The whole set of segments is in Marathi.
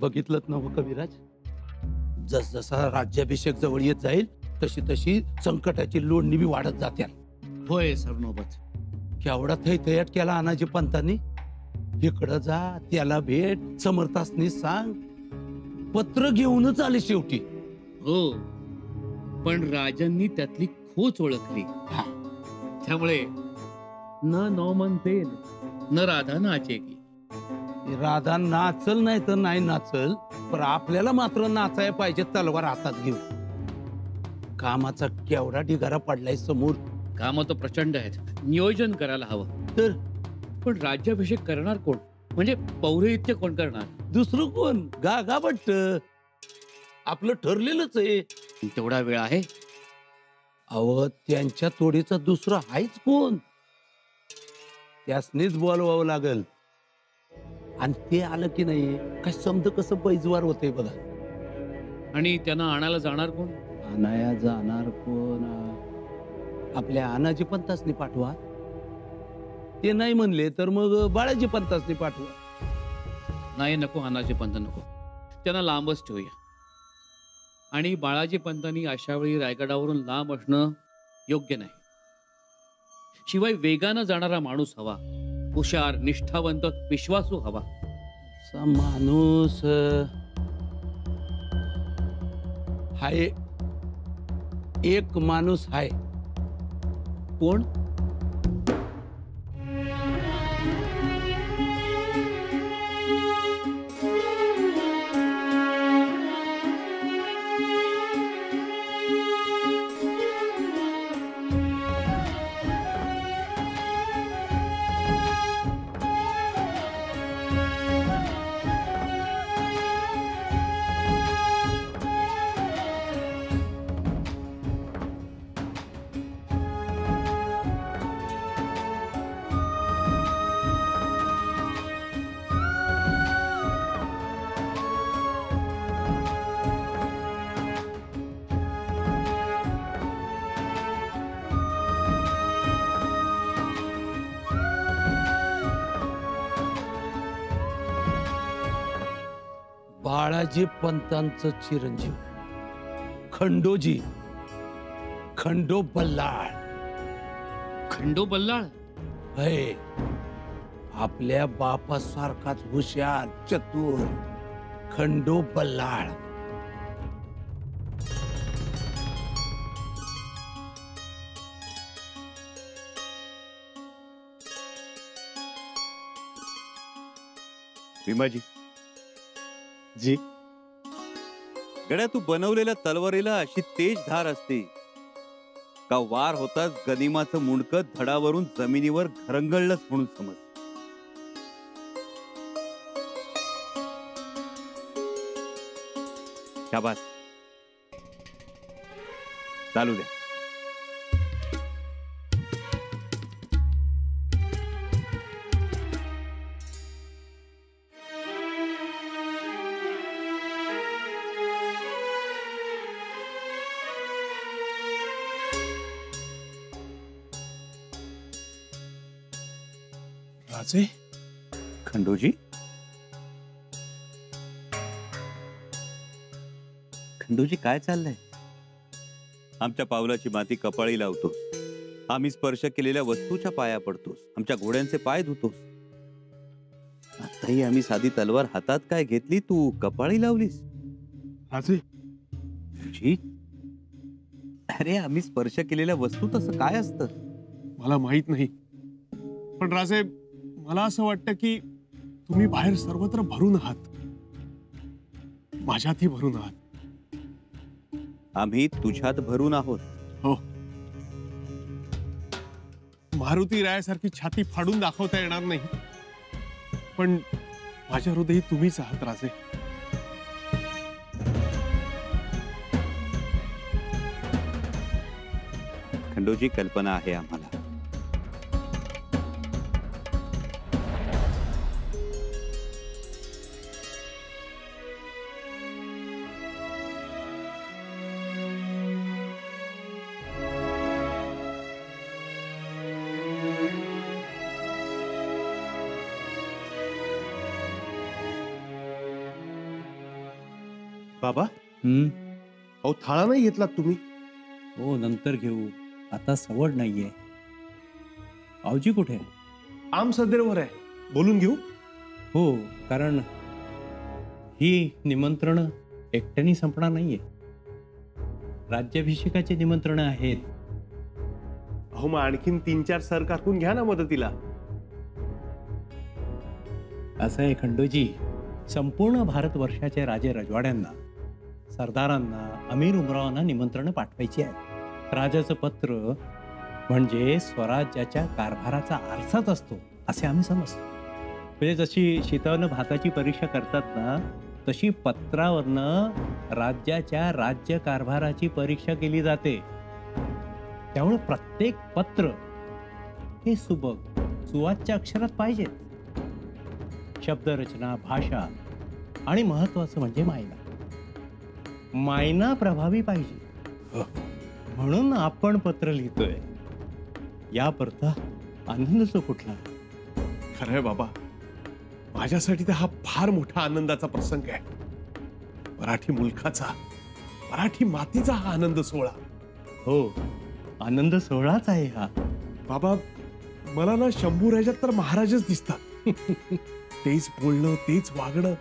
बघितलंच नव्ह कविराज, जसजसा राज्याभिषेक जवळ येत जाईल तशी तशी संकटाची लोणणी बी वाढत जात्या. होय सरनोबत. केवढा थैथयाट केला अनाजी पंतांनी. इकडं जा, त्याला भेट, समर्थासनी सांग, पत्र घेऊनच आले शेवटी. हो, पण राजांनी त्यातली खोच ओळखली. त्यामुळे न नौमन पेन न राधा नाचेगी. राधा नाचल नाही तर नाही नाचल, पण आपल्याला मात्र नाचाय पाहिजे तलवार हातात घेऊन. कामाचा केवढा ढिगारा पडलाय समोर. काम तर प्रचंड आहेत, नियोजन करायला हवं. तर पण राज्याभिषेक करणार कोण? म्हणजे पौरोहित्य कोण करणार? दुसरं कोण? गा भट्ट. आपलं ठरलेलंच आहे. तेवढा वेळ आहे? अव त्यांच्या तोडीचा दुसरा आहेच कोण? त्यासनीच बोलवावं लागल. आणि ते आलं की नाही काय समज कसं बैजवार होते बघा. आणि त्यांना आणायला जाणार कोण? आणाया जाणार कोण? आपल्या अनाजी पंतासनी पाठवा. ते नाही म्हणले तर मग बाळाजी पंतासनी पाठवा. नाही, नको. अनाजी पंत नको. त्यांना लांबच ठेवूया. आणि बाळाजी पंतांनी अशा वेळी रायगडावरून लांब असणं योग्य नाही. शिवाय वेगानं जाणारा माणूस हवा. हुशार, निष्ठावंत, विश्वासू हवा. असा माणूस हाय. एक माणूस हाय. कोण? बाळाजी पंतांचं चिरंजीव खंडोजी, खंडो बल्लाळ. खंडो बल्लाळ? है. आपल्या बापासारखाच हुशार, चतुर खंडो बल्लाळ. भीमाजी जी, गड्या तू बनवलेल्या तलवारीला अशी तेज धार असते का वार होताच गनिमाचं मुंडकं धडावरून जमिनीवर घरंगळलंच म्हणून समज. शाबास, चालू द्या. राजे, खंडोजी, खंडोजी काय चाललंय? आमच्या पावलाची माती कपाळी लावतोस, आम्ही स्पर्श केलेल्या वस्तूच्या पाया पडतोस, आमच्या घोड्यांचे पाय धुतोस. आताही आम्ही साधी तलवार हातात काय घेतली, तू कपाळी लावलीस. राजे जी, अरे आम्ही स्पर्श केलेल्या वस्तू तसं काय असतं? मला माहित नाही, पण राजे मला असं वाटतं की तुम्ही बाहेर सर्वत्र भरून आहात, माझ्यातही भरून आहात. आम्ही तुझ्यात भरून आहोत. हो, मारुती रायासारखी छाती फाडून दाखवता येणार नाही, पण माझ्या हृदयी तुम्हीच आहात राजे. खंडोजी, कल्पना आहे आम्हाला. बाबा अहो थाळा नाही घेतलात तुम्ही? हो नंतर घेऊ, आता सवड नाहीये. आवजी कुठे? आम सदैवर आहे, बोलून घेऊ. हो, कारण ही निमंत्रण एकट्याने संपणार नाहीये. राज्याभिषेकाची निमंत्रण आहेत. अहो मग आणखीन 3-4 सर कारकून घ्या ना मदतीला. असं आहे खंडोजी, संपूर्ण भारतवर्षाच्या राजे रजवाड्यांना, सरदारांना, अमीर उमरावांना निमंत्रण पाठवायची आहेत. राजाचं पत्र म्हणजे स्वराज्याच्या कारभाराचा आरसाच असतो असे आम्ही समजतो. म्हणजे जशी शितावनं भाताची परीक्षा करतात ना, तशी पत्रावरनं राज्याच्या राज्यकारभाराची परीक्षा केली जाते. त्यामुळे प्रत्येक पत्र हे सुबक सुवाच्य अक्षरात पाहिजे. शब्दरचना, भाषा आणि महत्वाचं म्हणजे मायना प्रभावी पाहिजे. म्हणून आपण पत्र लिहितोय. याकरता आनंदच कुठला. खरंय बाबा, माझ्यासाठी तर हा फार मोठा आनंदाचा प्रसंग आहे. मराठी मुलखाचा, मराठी मातीचा हा आनंद सोहळा. हो, आनंद सोहळाच आहे हा. बाबा मला ना शंभू राजात तर महाराजच दिसतात. तेच बोलणं, तेच वागणं,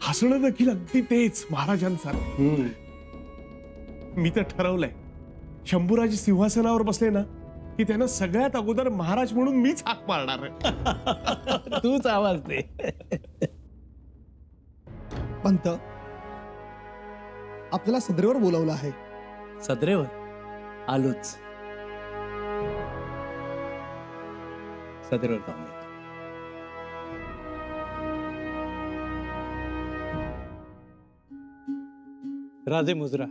हसणं देखील अगदी तेच महाराजांसारखं. मी तर ठरवलंय, शंभूराजे सिंहासनावर बसले ना की त्यांना सगळ्यात अगोदर महाराज म्हणून मीच हाक मारणार आहे. तूच आवाज दे. पंत, आपल्याला सदरेवर बोलावलं आहे. सदरेवर आलोच. सदरेवर जाऊन येतो. राजे मुजरा,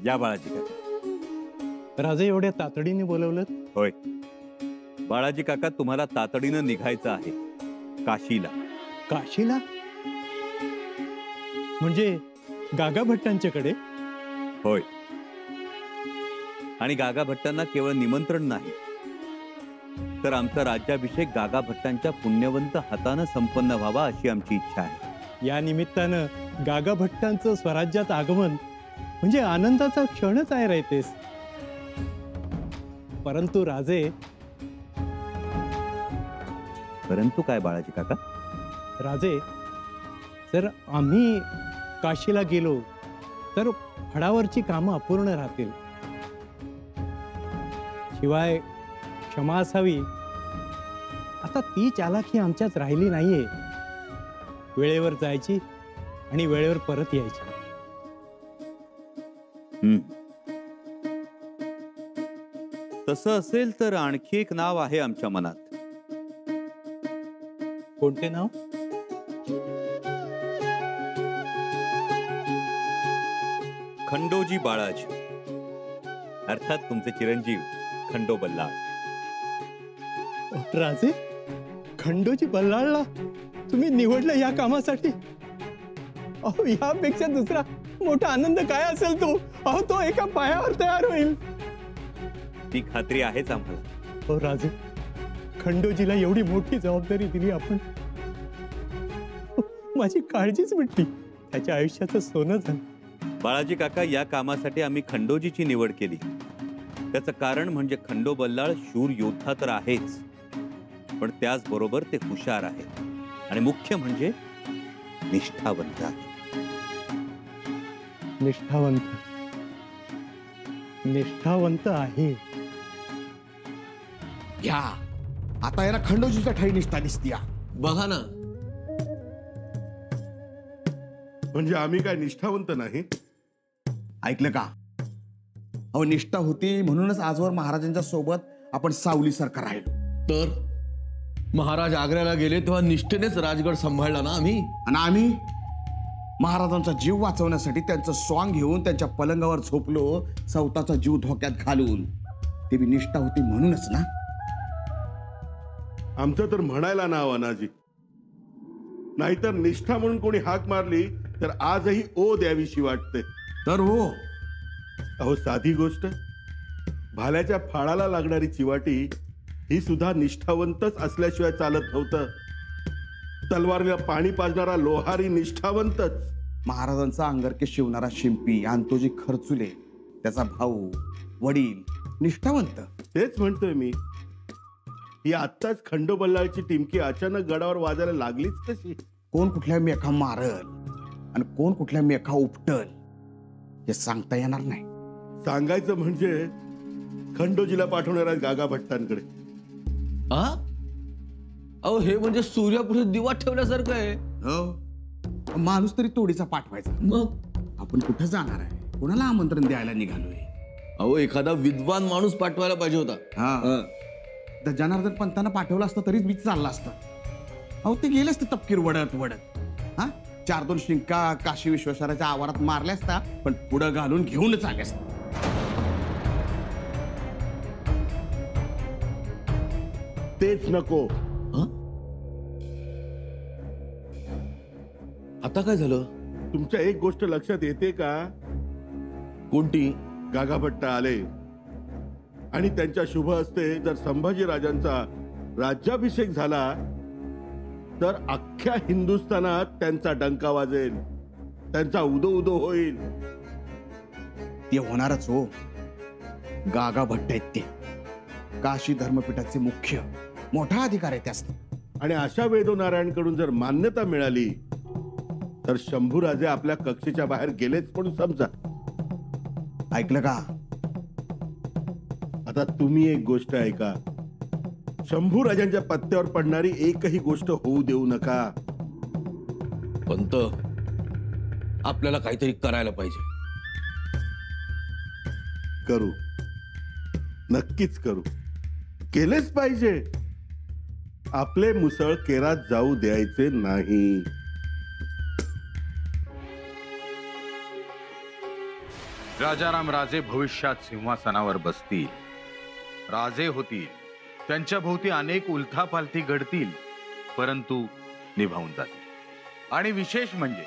या बाळाजी काका. राजे एवढ्या तातडीने बोलवलं? होय बाळाजी काका, तुम्हाला तातडीनं निघायचं आहे काशीला. काशीला? म्हणजे गागा भट्टांच्याकडे? होय, आणि गागा भट्टांना केवळ निमंत्रण नाही, तर आमचा राज्याभिषेक गागा भट्टांच्या पुण्यवंत हातानं संपन्न व्हावा अशी आमची इच्छा आहे. या निमित्तानं गागा भट्टांचं स्वराज्यात आगमन म्हणजे आनंदाचा क्षणच आहे राहतेस. परंतु राजे. परंतु काय बाळाजी काका? राजे, जर आम्ही काशीला गेलो तर फडावरची कामं अपूर्ण राहतील. शिवाय क्षमा असावी, आता ती चालाखी आमच्यात राहिली नाहीये. वेळेवर जायची आणि वेळेवर परत यायची. तसं असेल तर आणखी एक नाव आहे आमच्या मनात. कोणते नाव? खंडोजी बाळाजी, अर्थात तुमचे चिरंजीव खंडो बल्लाळ. राजे, खंडोजी बल्लाळला तुम्ही निवडलं या कामासाठी? अहो, यापेक्षा दुसरा मोठा आनंद काय असेल तो? अहो, तो एका पायावर तयार होईल. ती खात्री आहेच आम्हाला. हो राजे, खंडोजीला एवढी मोठी जबाबदारी दिली आपण. माझी काळजीच मिटली. त्याच्या आयुष्याचं सोनं झालं. बाळाजी काका, या कामासाठी आम्ही खंडोजीची निवड केली. त्याचं कारण म्हणजे खंडो बल्लाळ शूर योद्धा तर आहेच, पण त्याचबरोबर ते हुशार आहे आणि मुख्य म्हणजे निष्ठावंत आहे. निष्ठावंत आहे. घ्या, आता याला खंडोजीच्या ठाई निष्ठा दिसतीया. बघा ना, म्हणजे आम्ही काय निष्ठावंत नाही? ऐकलं का? अहो, निष्ठा होती म्हणूनच आजवर महाराजांच्या सोबत आपण सावली सरकार राहिलो. तर महाराज आग्र्याला गेले तेव्हा निष्ठेनेच राजगड सांभाळला ना आम्ही. आणि आम्ही महाराजांचा जीव वाचवण्यासाठी त्यांचं स्वांग घेऊन त्यांच्या पलंगावर झोपलो, स्वतःचा जीव धोक्यात घालून. ते बी निष्ठा होती म्हणूनच ना. आमचं तर म्हणायला नाव अनाजी, नाहीतर निष्ठा म्हणून कोणी हाक मारली तर आजही ओ द्यावीशी वाटते. तर हो, अहो साधी गोष्ट, भाल्याच्या फाळाला लागणारी चिवाटी ही सुद्धा निष्ठावंतच असल्याशिवाय चालत नव्हतं. तलवारीला पाणी पाजणारा लोहारी निष्ठावंतच. महाराजांचा अंगरके शिवणारा शिंपी अंतोजी खर्चुले, त्याचा भाऊ, वडील निष्ठावंत. तेच म्हणतोय मी. ही आत्ताच खंडोबल्लाळची टिमकी अचानक गडावर वाजायला लागलीच कशी? कोण कुठल्या मेखा मारल आणि कोण कुठल्या मेखा उपटल हे सांगता येणार नाही. सांगायचं म्हणजे खंडोजीला पाठवणाऱ्या गागा भट्टांकडे. अहो हे म्हणजे सूर्यापुढे दिवा ठेवल्यासारखं आहे. हो, माणूस तरी तोडीचा पाठवायचा. मग आपण कुठं जाणार आहे? कोणाला आमंत्रण द्यायला निघालोय? अहो एखादा विद्वान माणूस पाठवायला पाहिजे होता. हा, तर जनार्दन पंतांना पाठवलं असतं तरीच मी चालला असतं. अहो ते गेले असते तपकीर वडत वडत. हा, 4-2 शिंका काशी विश्वेश्वराच्या आवारात मारल्या असता, पण पुढं घालून घेऊनच आले असते. तेच नको. आता काय झालं? तुमच्या एक गोष्ट लक्षात येते का? कोणती? गागा भट्ट आले आणि त्यांच्या शुभ हस्ते जर संभाजीराजांचा राज्याभिषेक झाला तर अख्ख्या हिंदुस्थानात त्यांचा डंका वाजेल, त्यांचा उदो उदो होईल. ते होणारच हो. गागा भट्ट आहेत ते काशी धर्मपीठाचे मुख्य, मोठा अधिकार आहे त्यास. आणि अशा वेदोनारायणकडून जर मान्यता मिळाली तर शंभूराजे आपल्या कक्षेच्या बाहेर गेलेच म्हणून समजा. ऐकलं का? आता तुम्ही एक गोष्ट ऐका. शंभूराजांच्या पत्त्यावर पडणारी एकही गोष्ट होऊ देऊ नका. पंत, आपल्याला काहीतरी करायला पाहिजे. करू, नक्कीच करू, केलेच पाहिजे. आपले मुसळ केरात जाऊ द्यायचे नाही. राजाराम राजे भविष्यात सिंहासनावर बसतील, राजे होतील, त्यांच्या भोवती अनेक उलथापालथी घडतील, परंतु निभावून जातील. आणि विशेष म्हणजे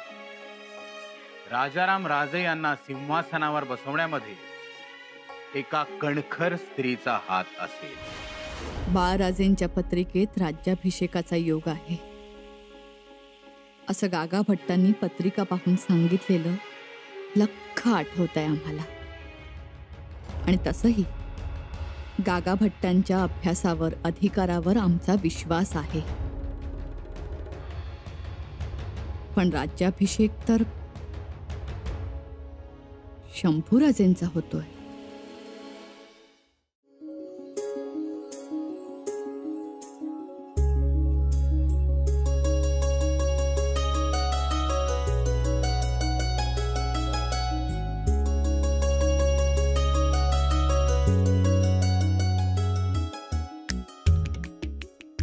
राजाराम राजे यांना सिंहासनावर बसवण्यामध्ये एका कणखर स्त्रीचा हात असेल. बाळराजेंच्या पत्रिकेत राज्याभिषेकाचा योग आहे असं गागा भट्टांनी पत्रिका पाहून सांगितलेलं लख्ख आठवतंय आम्हाला. आणि तसंही गागा भट्टांच्या अभ्यासावर, अधिकारावर आमचा विश्वास आहे. पण राज्याभिषेक तर शंभूराजेंचा होतोय.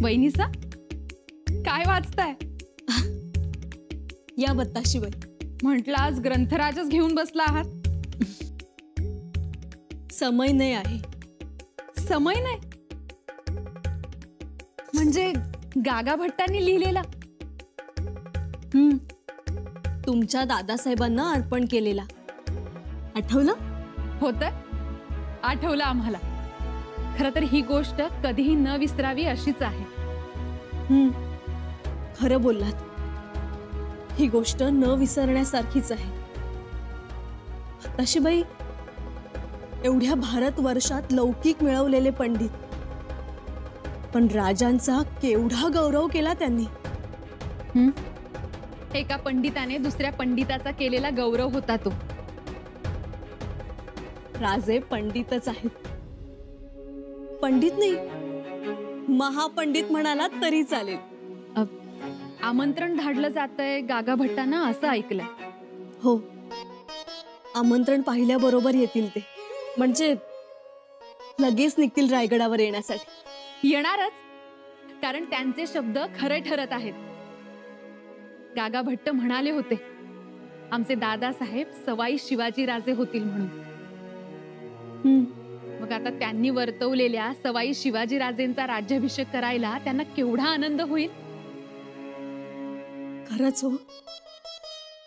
वहिनीसा, काय वाचताय? या बत्ताशिवाय म्हटलं आज ग्रंथराजच घेऊन बसला आहात. समय नाही आहे. समय नाही म्हणजे गागा भट्टांनी लिहिलेला? तुमच्या दादासाहेबांना अर्पण केलेला. आठवलं? होतं, आठवलं आम्हाला. खरं तर ही गोष्ट कधीही न विसरावी अशीच आहे. खरं बोललात. ही गोष्ट न विसरण्यासारखीच आहे. ताशीबाई, एवढ्या भारत वर्षात लौकिक मिळवलेले पंडित, पण राजांचा केवढा गौरव केला त्यांनी. एका पंडिताने दुसऱ्या पंडिताचा केलेला गौरव होता तो. राजे पंडितच आहेत. पंडित नाही, महापंडित म्हणाला तरी चालेल. आमंत्रण धाडलं जातंय गागा भट्टांना असं ऐकलंय. हो, आमंत्रण पाहिल्याबरोबर येतील ते. म्हणजे लगेच निघतील रायगडावर येण्यासाठी. येणारच, कारण त्यांचे शब्द खरे ठरत आहेत. गागा भट्ट म्हणाले होते आमचे दादासाहेब सवाई शिवाजी राजे होतील म्हणून. मग आता त्यांनी वर्तवलेल्या सवाई शिवाजी राजेंचा राज्याभिषेक करायला त्यांना केवढा आनंद होईल. खरंच हो,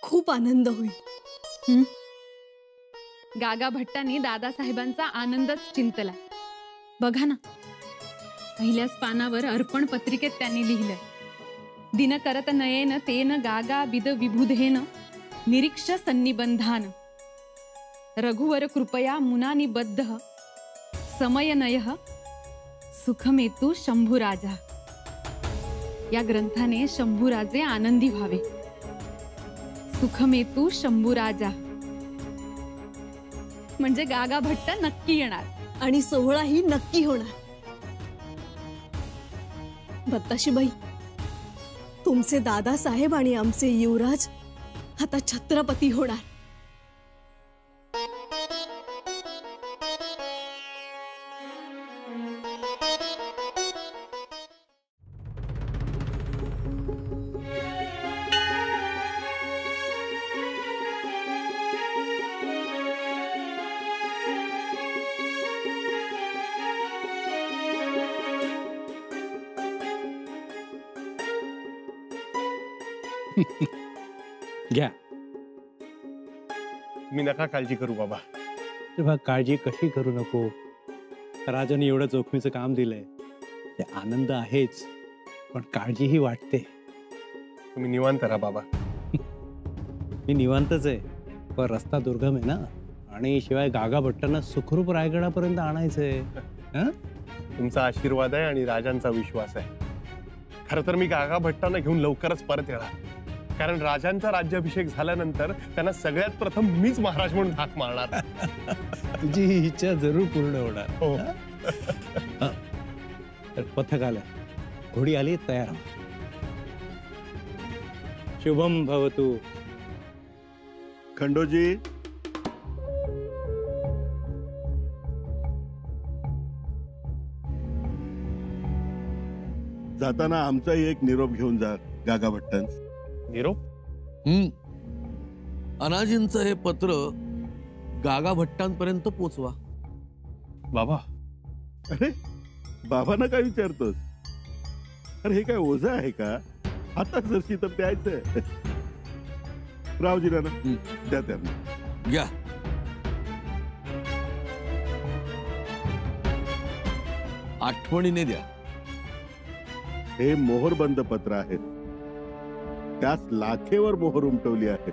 खूप आनंद होईल. गागा भट्टांनी दादासाहेबांचा आनंदच चिंतला. बघा ना, पहिल्याच पानावर अर्पण पत्रिकेत त्यांनी लिहिलंय, दिन करत नयेन तेन गागा बिद विबुधेन निरीक्ष सन्निबंधान रघुवर कृपया मुनानिबद्ध समयनय सुखमेतू शंभूराजा. या ग्रंथाने शंभूराजे आनंदी व्हावे. सुखमेतू शंभूराजा म्हणजे गागा भट्ट नक्की येणार आणि सोहळाही नक्की होणार. बत्ताशीबाई, तुमचे दादासाहेब आणि आमचे युवराज आता छत्रपती होणार. घ्या. तुम्ही नका काळजी करू बाबा. तेव्हा काळजी कशी करू नको. राजाने एवढं जोखमीचं काम दिलंय, ते आनंद आहेच, पण काळजीही वाटते. तुम्ही निवांत राहा बाबा. मी निवांतच आहे, पण रस्ता दुर्गम आहे ना, आणि शिवाय गागा भट्टांना सुखरूप रायगडापर्यंत आणायचंय. तुमचा आशीर्वाद आहे आणि राजांचा विश्वास आहे. खरं तर मी गागा भट्टांना घेऊन लवकरच परत येणार, कारण राजांचा राज्याभिषेक झाल्यानंतर त्यांना सगळ्यात प्रथम मीच महाराज म्हणून हाक मारणार. तुझी ही इच्छा जरूर पूर्ण होणार. हो. तर पथक आलं, घोडी आली, तयार. शुभम भवतु. खंडोजी, जाताना आमचाही एक निरोप घेऊन जा गागा भट्टन. निरोप? अनाजींचं हे पत्र गागा भट्टांपर्यंत पोचवा. बाबा. अरे बाबांना काय विचारतोस? अरे हे काय ओझं आहे का? आता जरशी तर द्यायचंय. रावजीला ना द्या त्यांना. घ्या. आठवणीने द्या. हे मोहरबंद पत्र आहेत, त्यास लाखेवर मोहर उमटवली आहे.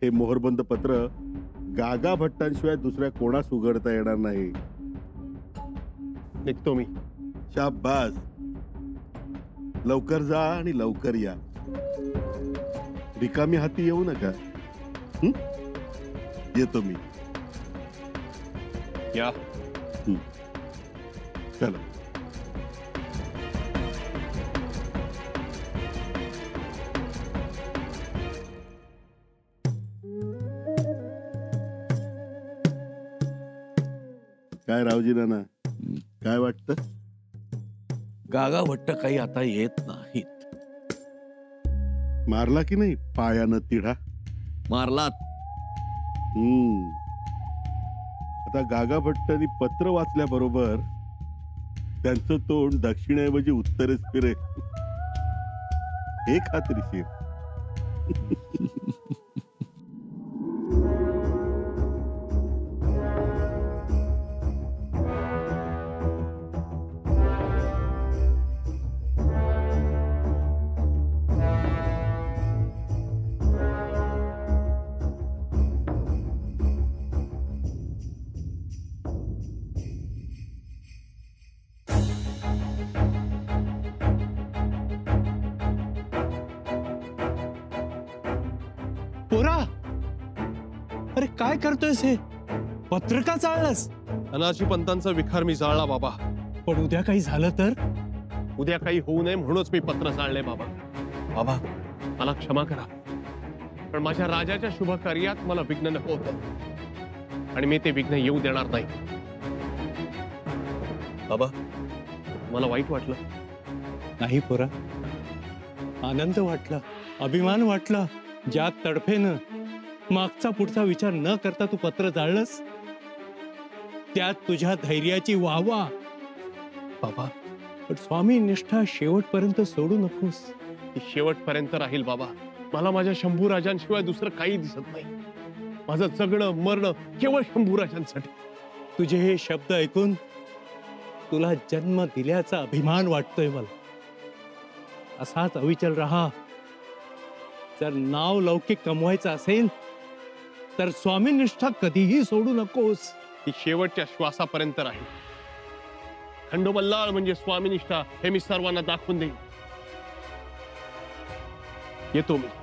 हे मोहरबंद पत्र गागा भट्टांशिवाय दुसऱ्या कोणास उघडता येणार नाही. निघतो मी. शाबास. लवकर जा आणि लवकर या. रिकामी हाती येऊ नका. येतो मी. या. चला. काय रावजी नाना, काय वाटतं? गागा भट्ट काही आता येत नाहीत. मारला की नाही पायानं तिढा? मारलात. आता गागा भट्टांनी पत्र वाचल्याबरोबर त्यांचं तोंड दक्षिणेऐवजी उत्तरेस फिरेल हे खात्रीशीर. पोरा, अरे काय करतोयस? हे पत्र का चाललंस? अनाजी पंतांचा विखार मी जाळला बाबा. पण उद्या काही झालं तर? उद्या काही होऊ नये म्हणूनच मी पत्र जाळले बाबा. बाबा, मला क्षमा करा, पण माझ्या राजाच्या शुभ कार्यात मला विघ्न नको होतं, आणि मी ते विघ्न येऊ देणार नाही. बाबा, मला वाईट वाटलं? नाही पोरा, आनंद वाटला, अभिमान वाटला. ज्या तडफेनं मागचा पुढचा विचार न करता तू पत्र जाळलंस, त्यात तुझ्या धैर्याची वाहवा. बाबा, पण स्वामी निष्ठा शेवटपर्यंत सोडू नकोस. ती शेवटपर्यंत राहील बाबा. मला माझ्या शंभूराजांशिवाय दुसरं काही दिसत नाही. माझं जगणं मरणं केवळ शंभूराजांसाठी. तुझे हे शब्द ऐकून तुला जन्म दिल्याचा अभिमान वाटतोय मला. असाच अविचल राहा. जर नाव लौकिक कमवायचं असेल तर स्वामीनिष्ठा कधीही सोडू नकोस. ती शेवटच्या श्वासापर्यंत राहील. खंडोबल्लाळ म्हणजे स्वामीनिष्ठा हे मी सर्वांना दाखवून देईन. येतो मी.